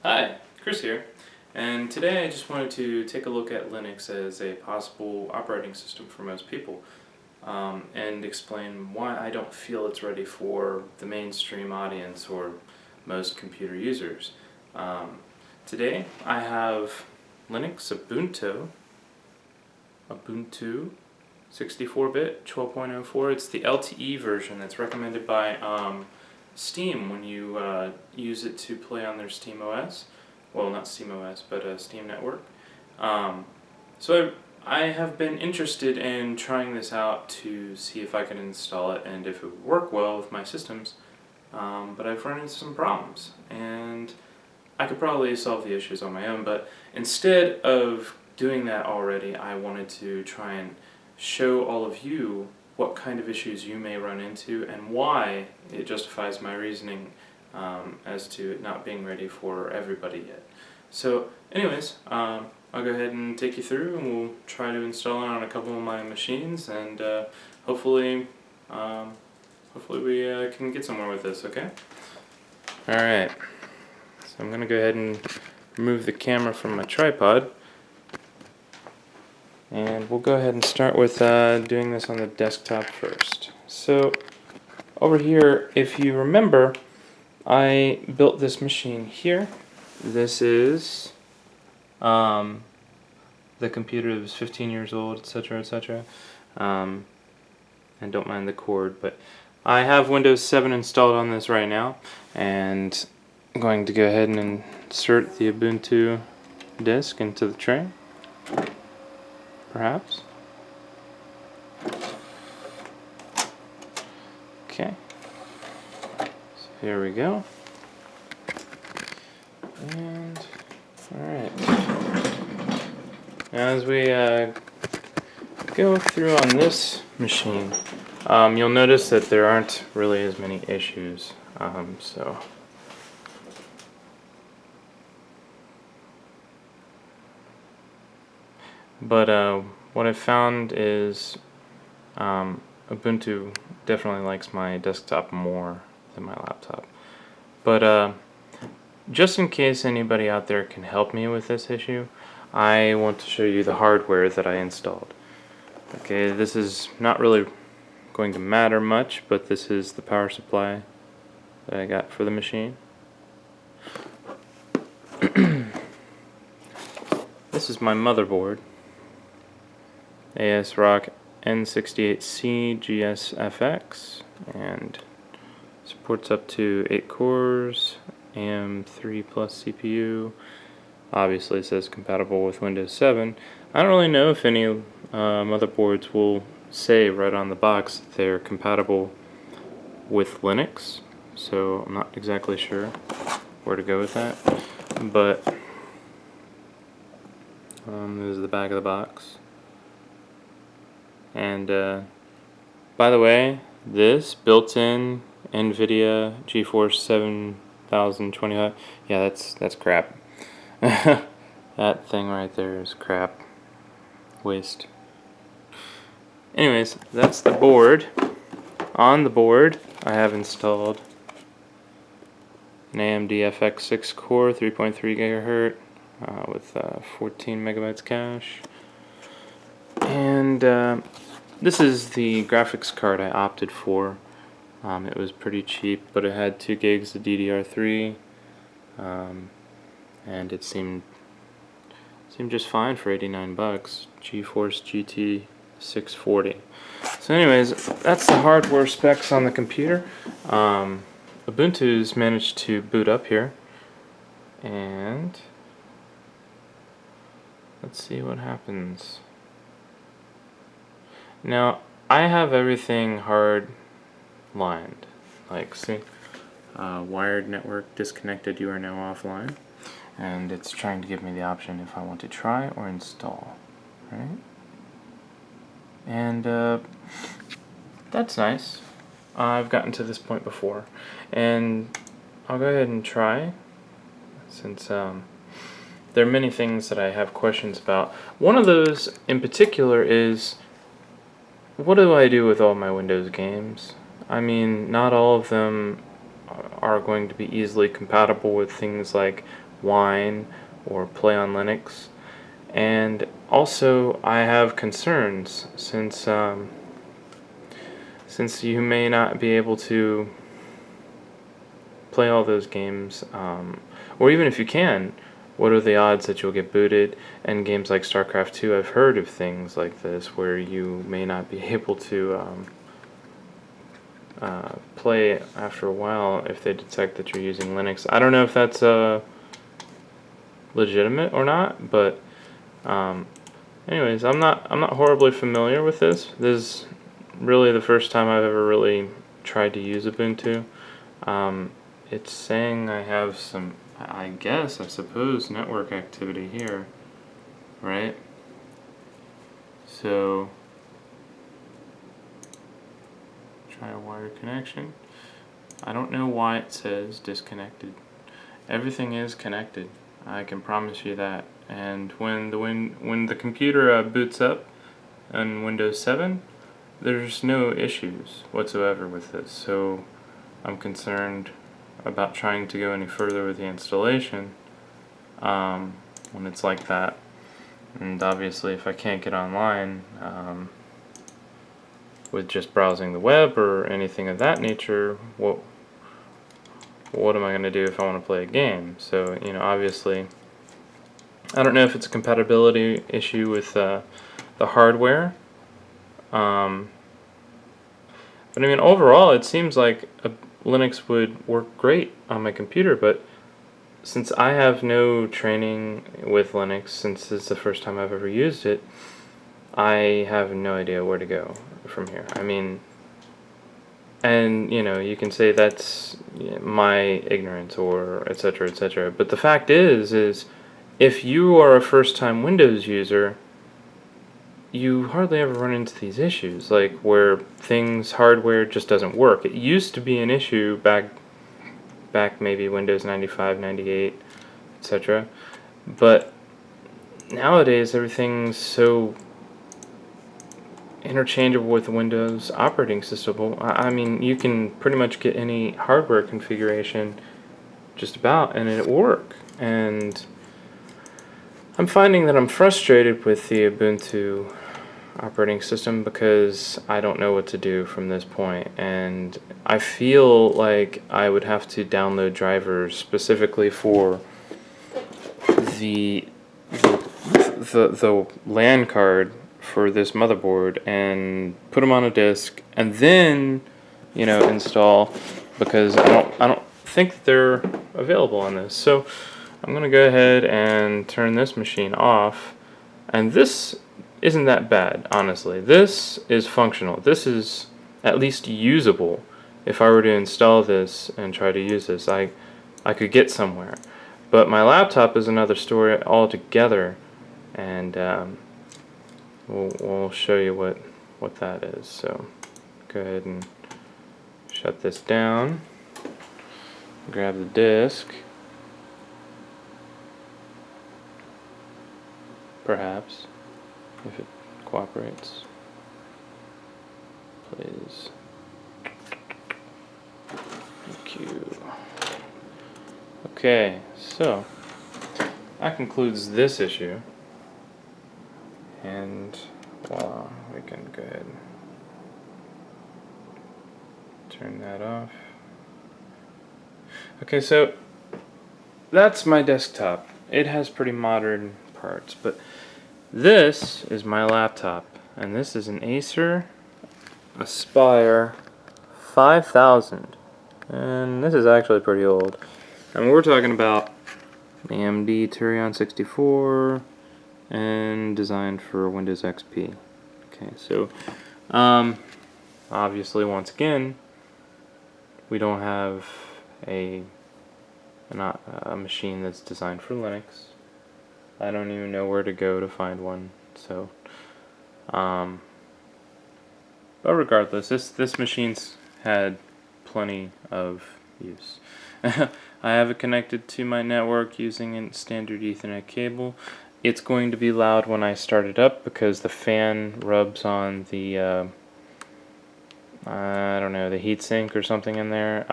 Hi, Chris here, and today I just wanted to take a look at Linux as a possible operating system for most people, and explain why I don't feel it's ready for the mainstream audience or most computer users. Um, Today I have Linux Ubuntu 64-bit 12.04. It's the LTE version that's recommended by Steam when you use it to play on their Steam OS. Well, not Steam OS, but Steam Network. Um, so I have been interested in trying this out to see if I can install it and if it would work well with my systems. But I've run into some problems, and I could probably solve the issues on my own, but instead of doing that already, I wanted to try and show all of you what kind of issues you may run into and why it justifies my reasoning as to it not being ready for everybody yet. So anyways, I'll go ahead and take you through, and we'll try to install it on a couple of my machines, and hopefully we can get somewhere with this, okay? Alright, so I'm going to go ahead and remove the camera from my tripod. And we'll go ahead and start with doing this on the desktop first. So over here, if you remember, I built this machine here. This is the computer that was 15 years old, etc., etc. And don't mind the cord, but I have Windows 7 installed on this right now, and I'm going to go ahead and insert the Ubuntu disk into the tray. Perhaps. Okay. So here we go. And alright. As we go through on this machine, you'll notice that there aren't really as many issues. But what I've found is Ubuntu definitely likes my desktop more than my laptop. But just in case anybody out there can help me with this issue, I want to show you the hardware that I installed. Okay, this is not really going to matter much, but this is the power supply that I got for the machine. This is my motherboard. ASRock N68C GSFX, and supports up to 8 cores, AM3 plus CPU. Obviously it says compatible with Windows 7. I don't really know if any motherboards will say right on the box that they're compatible with Linux, so I'm not exactly sure where to go with that. But this is the back of the box. And by the way, this built-in NVIDIA GeForce 7025, yeah, that's crap. That thing right there is crap. Waste. Anyways, that's the board. On the board, I have installed an AMD FX 6 core, 3.3 gigahertz, with 14 megabytes cache. And this is the graphics card I opted for. It was pretty cheap, but it had 2 gigs of DDR3, and it seemed just fine for 89 bucks. GeForce GT 640. So anyways, that's the hardware specs on the computer. Ubuntu's managed to boot up here, and let's see what happens. Now, I have everything hard lined. Like, see, wired network disconnected, you are now offline. And it's trying to give me the option if I want to try or install, right? And that's nice. I've gotten to this point before, and I'll go ahead and try, since there are many things that I have questions about. One of those in particular is, what do I do with all my Windows games? I mean, not all of them are going to be easily compatible with things like Wine or play on Linux. And also, I have concerns since you may not be able to play all those games, or even if you can, what are the odds that you'll get booted? And games like StarCraft 2, I've heard of things like this where you may not be able to play after a while if they detect that you're using Linux. I don't know if that's legitimate or not, but anyways, I'm not horribly familiar with this. This is really the first time I've ever really tried to use Ubuntu. It's saying I have some, I suppose, network activity here, right? So, try a wired connection. I don't know why it says disconnected. Everything is connected. I can promise you that. And when the computer boots up on Windows 7, there's no issues whatsoever with this. So I'm concerned about trying to go any further with the installation when it's like that. And obviously, if I can't get online with just browsing the web or anything of that nature, what am I going to do if I want to play a game? So, you know, obviously, I don't know if it's a compatibility issue with the hardware. But I mean, overall, it seems like Linux would work great on my computer, but since I have no training with Linux, since it's the first time I've ever used it, I have no idea where to go from here. I mean, and you know, you can say that's my ignorance or etc., etc. But the fact is if you are a first-time Windows user, you hardly ever run into these issues, like where hardware just doesn't work. It used to be an issue back maybe Windows 95, 98, etc. But nowadays everything's so interchangeable with the Windows operating system. I mean, you can pretty much get any hardware configuration just about and it'll work. And I'm finding that I'm frustrated with the Ubuntu operating system because I don't know what to do from this point, and I feel like I would have to download drivers specifically for the LAN card for this motherboard and put them on a disk and then, you know, install, because I don't think they're available on this. So I'm gonna go ahead and turn this machine off, and this isn't that bad, honestly. This is functional. This is at least usable. If I were to install this and try to use this, I could get somewhere. But my laptop is another story altogether, and we'll show you what that is. So go ahead and shut this down. Grab the disk. Perhaps, if it cooperates. Please. Thank you. Okay, so that concludes this issue, and voila, we can go ahead and turn that off. Okay, so that's my desktop. It has pretty modern parts, but this is my laptop, and this is an Acer Aspire 5000, and this is actually pretty old. I mean, we're talking about AMD Turion 64 and designed for Windows XP. Okay, so obviously, once again, we don't have a machine that's designed for Linux. I don't even know where to go to find one. So, but regardless, this machine's had plenty of use. I have it connected to my network using a standard Ethernet cable. It's going to be loud when I start it up because the fan rubs on the I don't know, the heatsink or something in there.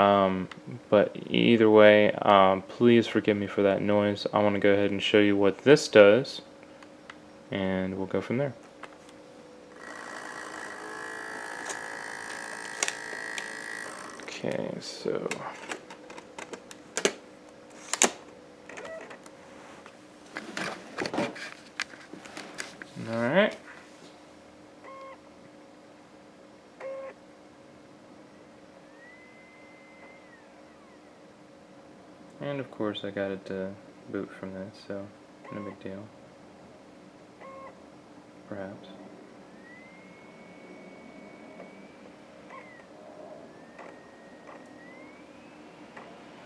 But either way, please forgive me for that noise. I want to go ahead and show you what this does, and we'll go from there. Okay, so alright. And of course I got it to boot from this, so no big deal. Perhaps.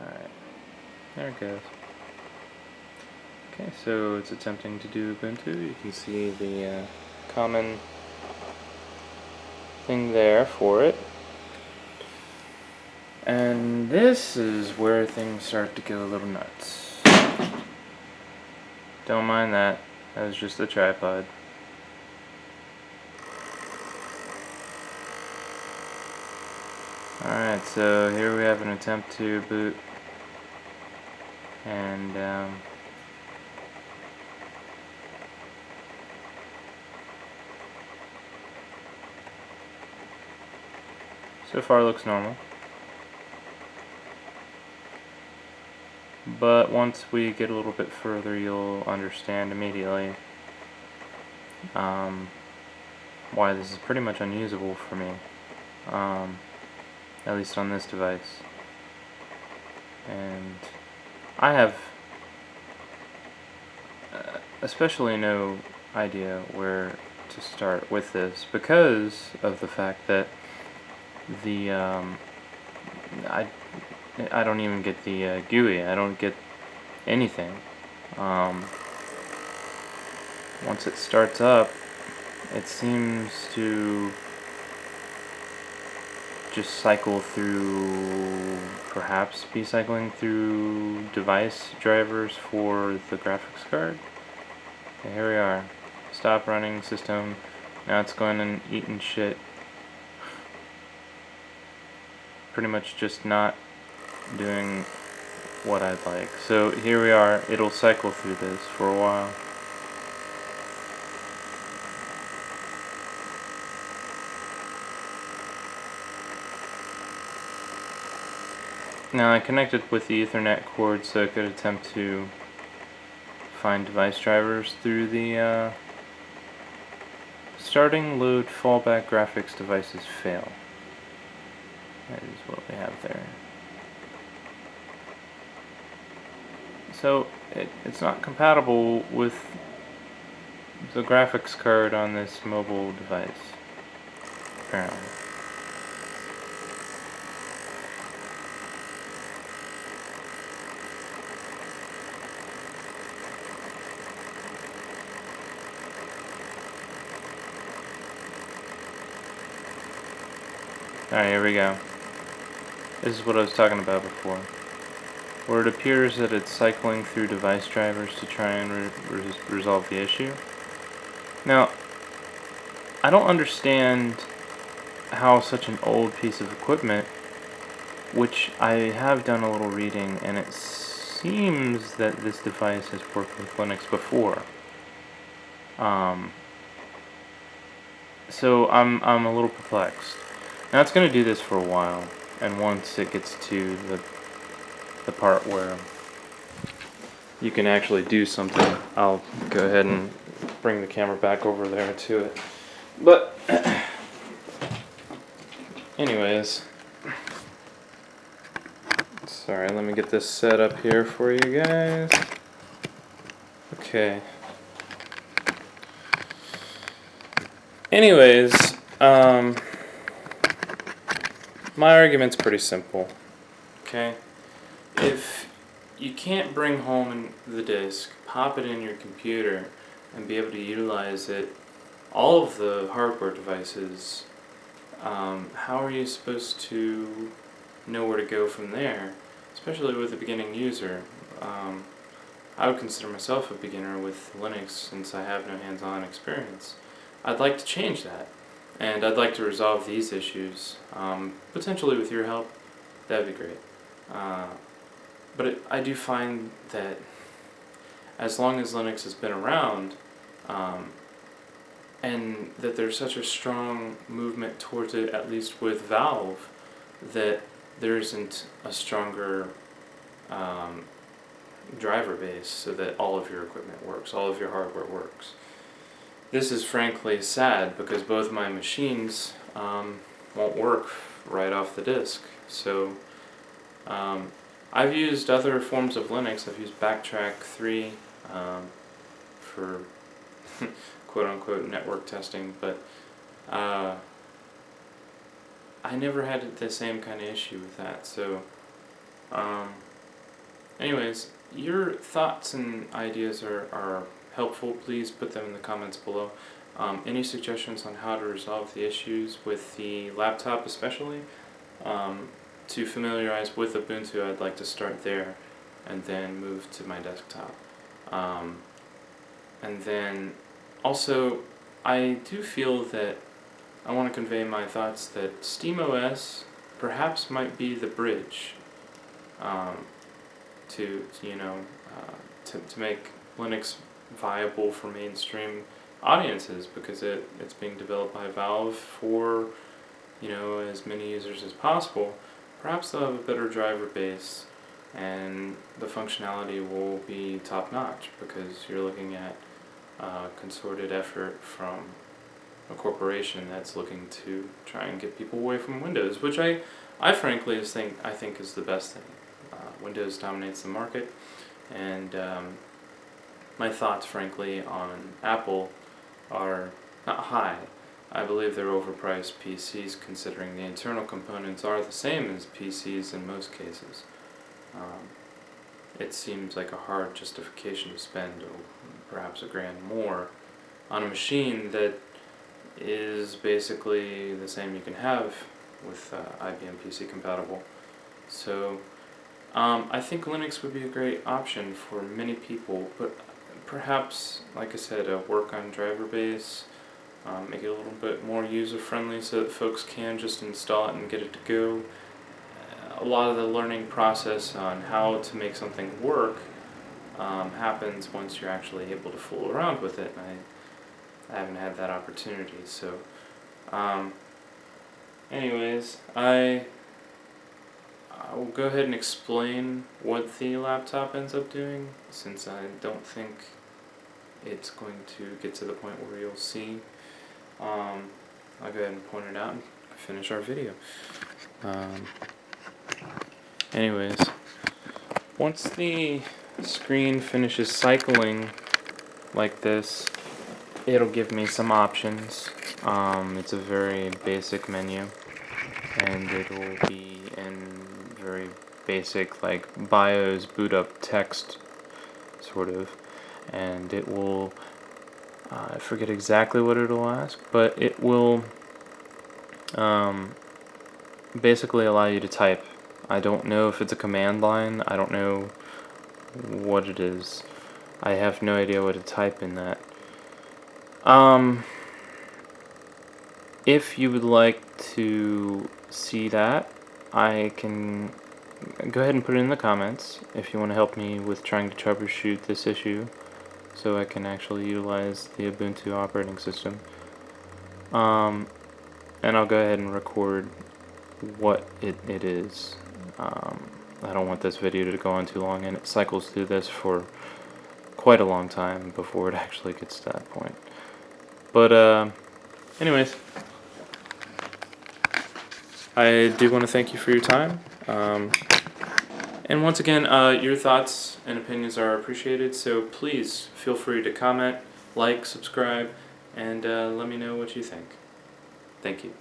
Alright, there it goes. Okay, so it's attempting to do Ubuntu. You can see the common thing there for it. And this is where things start to go a little nuts. Don't mind that. That was just the tripod. Alright, so here we have an attempt to boot. And so far looks normal. But once we get a little bit further, you'll understand immediately why this is pretty much unusable for me, at least on this device. And I have especially no idea where to start with this because of the fact that the I don't even get the GUI. I don't get anything. Once it starts up, it seems to just cycle through, perhaps be cycling through device drivers for the graphics card. Okay, here we are. Stop running system. Now it's going and eating shit. Pretty much just not doing what I'd like. So here we are. It'll cycle through this for a while. Now I connected with the Ethernet cord so I could attempt to find device drivers through the starting load fallback graphics devices fail. That is what we have there. So it's not compatible with the graphics card on this mobile device, apparently. Alright, here we go. This is what I was talking about before, where it appears that it's cycling through device drivers to try and resolve the issue. Now, I don't understand how such an old piece of equipment, which I have done a little reading, and it seems that this device has worked with Linux before. So I'm a little perplexed. Now it's going to do this for a while, and once it gets to the part where you can actually do something, I'll go ahead and bring the camera back over there to it. But anyways, sorry, let me get this set up here for you guys. Okay. Anyways, my argument's pretty simple. Okay? If you can't bring home the disk, pop it in your computer, and be able to utilize it, all of the hardware devices, how are you supposed to know where to go from there, especially with a beginning user? I would consider myself a beginner with Linux since I have no hands-on experience. I'd like to change that. And I'd like to resolve these issues, potentially with your help. That'd be great. But I do find that as long as Linux has been around, and that there's such a strong movement towards it, at least with Valve, that there isn't a stronger driver base so that all of your equipment works, all of your hardware works. This is frankly sad because both my machines won't work right off the disk. So I've used other forms of Linux. I've used Backtrack 3 for quote-unquote network testing, but I never had the same kind of issue with that. So anyways, your thoughts and ideas are helpful. Please put them in the comments below. Any suggestions on how to resolve the issues with the laptop especially? To familiarize with Ubuntu, I'd like to start there and then move to my desktop. And then also, I do feel that I want to convey my thoughts that SteamOS perhaps might be the bridge to make Linux viable for mainstream audiences, because it's being developed by Valve for as many users as possible. Perhaps they'll have a better driver base and the functionality will be top notch, because you're looking at concerted effort from a corporation that's looking to try and get people away from Windows, which I frankly think is the best thing. Windows dominates the market, and my thoughts frankly on Apple are not high. I believe they're overpriced PCs, considering the internal components are the same as PCs in most cases. It seems like a hard justification to spend perhaps $1,000 more on a machine that is basically the same you can have with IBM PC compatible. So I think Linux would be a great option for many people, but perhaps, like I said, work on driver base, make it a little bit more user-friendly so that folks can just install it and get it to go. A lot of the learning process on how to make something work happens once you're actually able to fool around with it. I haven't had that opportunity, so anyways, I will go ahead and explain what the laptop ends up doing, since I don't think it's going to get to the point where you'll see. I'll go ahead and point it out and finish our video. Anyways, once the screen finishes cycling like this, it'll give me some options. It's a very basic menu, and it'll be in very basic, like, BIOS boot up text, sort of, and it will, I forget exactly what it'll ask, but it will basically allow you to type. I don't know if it's a command line, I don't know what it is. I have no idea what to type in that. If you would like to see that, I can go ahead and put it in the comments if you want to help me with trying to troubleshoot this issue so I can actually utilize the Ubuntu operating system. And I'll go ahead and record what it is. I don't want this video to go on too long, and it cycles through this for quite a long time before it actually gets to that point. But anyways, I do want to thank you for your time. And once again, your thoughts and opinions are appreciated, so please feel free to comment, like, subscribe, and let me know what you think. Thank you.